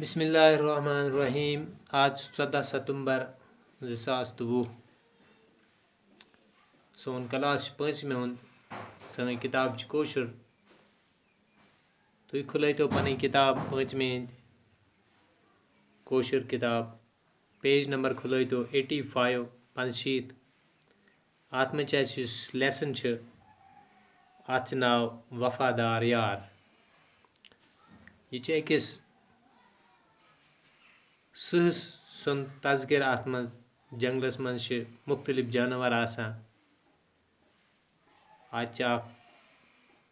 बिस्मिल्लाहिर्रहमानिर्रहीम। आज 14 सितंबर 2020 सोन क्लास पांचमे हुंद सन किताब कोशर। तुई खुलैतो पनी किताब पांचमे कोशर किताब पेज नंबर खुलैतो 85 पंशीत। अत मे लेसन अत नाव वफादार यार। यह अकिस सहस सुन तस्कर। अत मज जंगलस मज मुख्तलिफ जानवर आसान। अत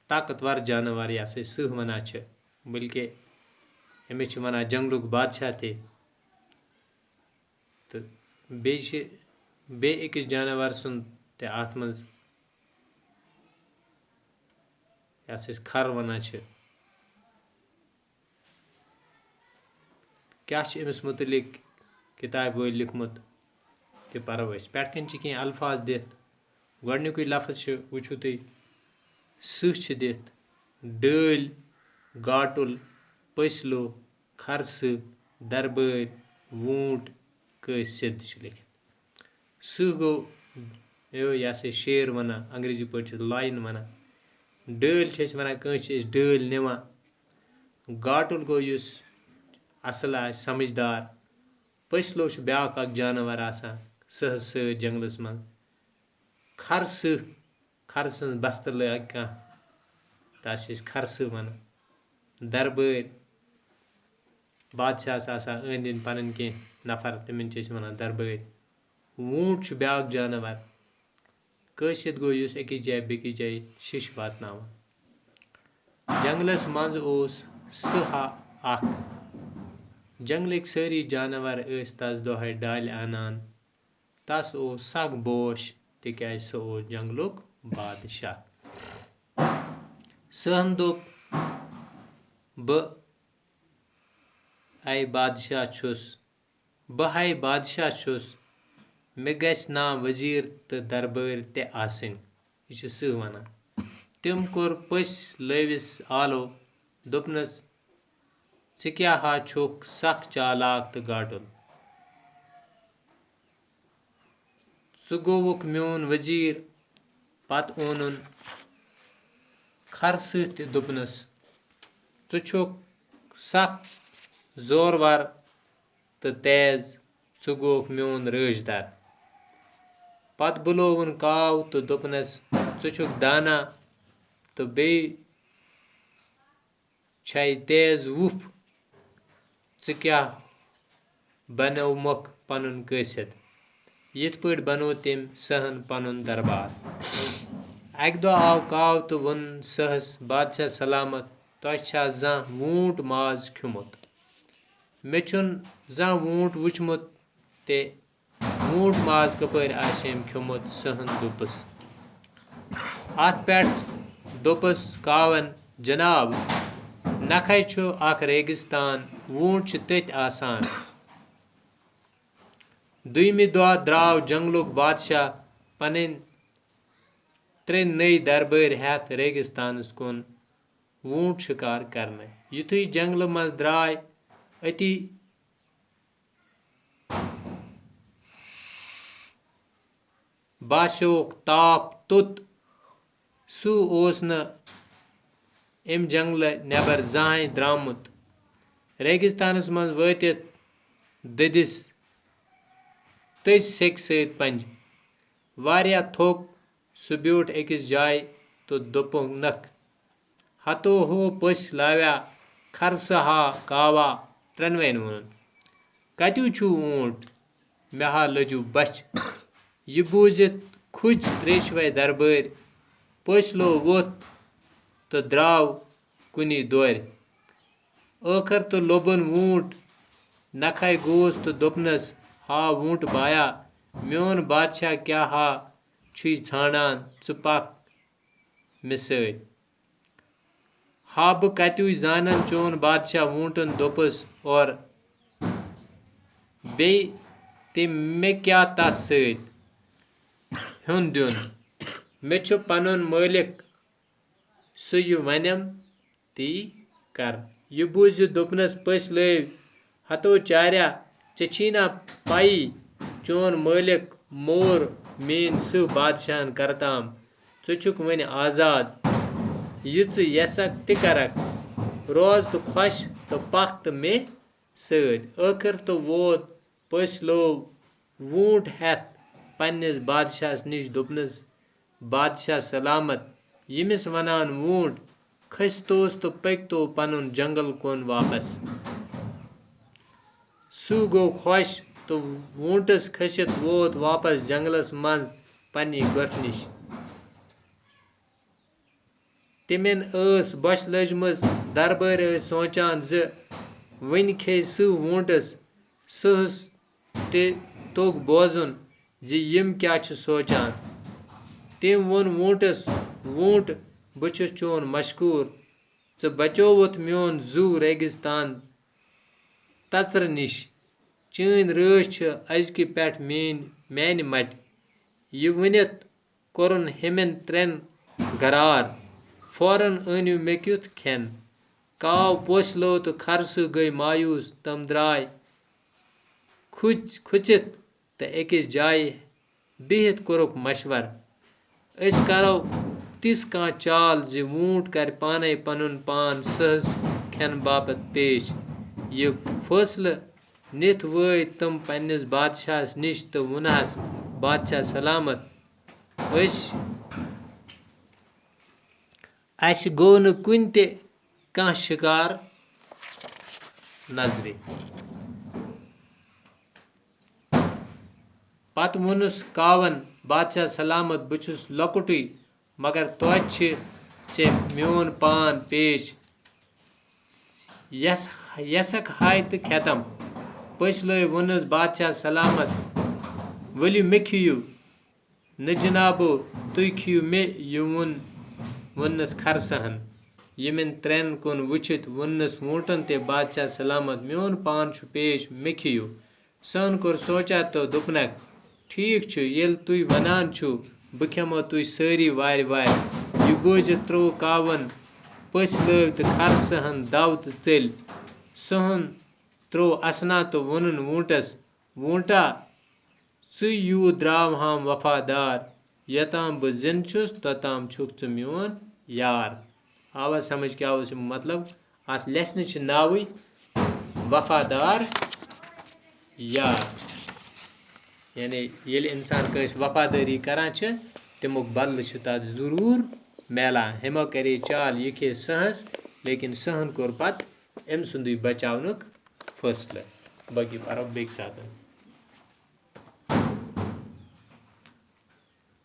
ताकतवर जानवर यह सह वनान बल्कि अमिस वनान जंगलुक बादशाह ते। तो बे अकिस जानवर सुन ते अत मज यस खर वनान। क्या अमिस मुतलिक किताब वोल लिखमुत ते परो अस। पेट कन कह अल्फाज दित। गोडनिकुई लफ्ज वुचु तुई सह दित डल, गाटुल, पसलो, खरस, दरबार, वूट, कसिद लिखित। सह गो यह शेर वनान अंग्रेजी पे लायन वनान। डल वनान कस डल निवान। गाटुल गो असल समझदार। पसलो ब्या जानवर आसान सहस जंगलस मज। खरस बस्त लग कह तस खरस वनान। दरबार बादशाह आसान अंद पन कह नफर तिमन वनान दरबार। वूट ब्या जानवर। कसिद गो अकिस जाए बेकिस जाए शिश वातनावान। जंगलस मज सह जंगलक सारी जानवर तस दोहै डाल अनान। तस सख बोश तिक सह जंगलुक बादशाह। सहन दोप बह बादशाह छुस मे गस ना वजीर तो दरबार ते आसन। यह सह वनान। तिम कोर पस लविस आलो दोपनस े क्या छुक सख चालाक तो गाटुल। गोवुक म्योन वजीर। पत ओनुन खरस ते दोपनस छुक सख जोरवर तो तेज। गोवुक म्योन राजदर। पत बुलोवन काव तो दोपनस छुक दाना तो बे तेज वुफ। क्या बनोमुख पनुन कसिद। यिथ पट बनो तम सहन पनुन दरबार। अक दो आव काव तो वोन सहस बादशाह सलामत तोह छा जह वूट माज खियोमुत। मे छुन जह वूट वुचमुत ते वूट माज कपर आम खियोमुत। सहन दोपस अत पे दोपस कावन जनाब नखै छु अख रेगिस्तान वूट तथ आसान। दुयमि दह द्राव जंगलुक बादशाह पन त्रे नई दरबार हेथ रेगिस्तानस कुन वूट शिकार करने। युथुई जंगल मज द्राय अति बास्योक ताप तुत। सह न अम जंगल नबर जहां द्रामुत। रेगिस्तानस मज वातित ददिस तज सेक सत पंज। वारिया थोक सह ब्योठ अकिस जाय तो दोपुनक हतो हो पस लाव्या खरस हा कावा त्रोनवन वोनुन कतु छु ऊंट मे हा लजु बच। यह बूजित खुज त्रेशवै दरबार। पसलो वोथ तो द्राव कुनि दौर। आखर तो लोबन वूट नखै गोस तो दोपनस हा वूट बाया म्योन बादशाह क्या हा छु छानान छु पक मे सत। हा बह कतु जानन चोन बादशाह वूटन दोपस और बे मे क्या तस सत हुन दिन। मे छु पनुन मालिक सह यह वनम ती कर। यह बूझित दोपनस पस लव हतो चार्या चे छीना पाई चोन मालिक मोर मेन सह बादशाहन करताम चुक वन आजाद यह यसक त करक रोज तो खुश तो पख तो मे सद आखिर तो वोत पस लो वूट हेथ पन्निस बादशाहस निश दोपनस बादशाह सलामत यमिस वनान वूट खस्तोस तो पकतो पनुन जंगल कोन वापस सू गो खुश तो वूटस खसित वोत वापस जंगलस मज पन्नी गफ निश तिमेन बश लजमस दरबार सोचान वन खे सह वूटस सहस तोग बोजन यम क्या सोचान तम वोन वूटस वूट बहुस चोन मशकूर च बचोवत मोन जू रेगिस्तान तचर निश चीन रच अजक पे मान मट यह वनित कोरन हेमन त्रेन गरार फौरन अनिव मे क्युत खेन काव पोसलो तो खरस गई मायूस तम द्राय खुचित तो अकिस जाय बिहित कोरुक मशवर करो तिस कह चाल वूट कर पाने पनुन पान सहस खेन बापत पेश यह फैसल निथ वै तम पन्निस बादशाहस निश तो वनहस बादशाह सलामत अस गो न कुन ते कह शिकार नजरे पत वोनुस कावन बादशाह सलामत बहुस लकुटी मगर तोचे मोन पान पेश यसक हाय तो खेतम पसलो वोनस बादशाह सलामत वलियो मे खियो न जनाबो तुय खियो मे यह वोनस खरसहन यमन त्रेन कुन वुचित वोनस वूटन ते बादशाह सलामत मोन पान पेश मे खियो सन कोर सोचा तो दुपनक ठीक येल तुय वनान बह खेमो तुय सारी वार वार यह बोजित त्रो कावन पस लव तो खरसहन दव तो चल सहन त्रो असना तो वोनन वूटस वूटा यूत द्राव हम वफादार यताम बह जिन छुस तोताम छुक च मोन यार आवा समझ क्या मतलब अत लेसन नावे वफादार यार यानी ये इंसान कस वफादारी करान तमुक बदल तथ जरूर मिलान हमो करे चाल यह खे सहस लेकिन सहन कोर पत अम सुंद बचावनुक फैसला बाकी परो बेक साथ।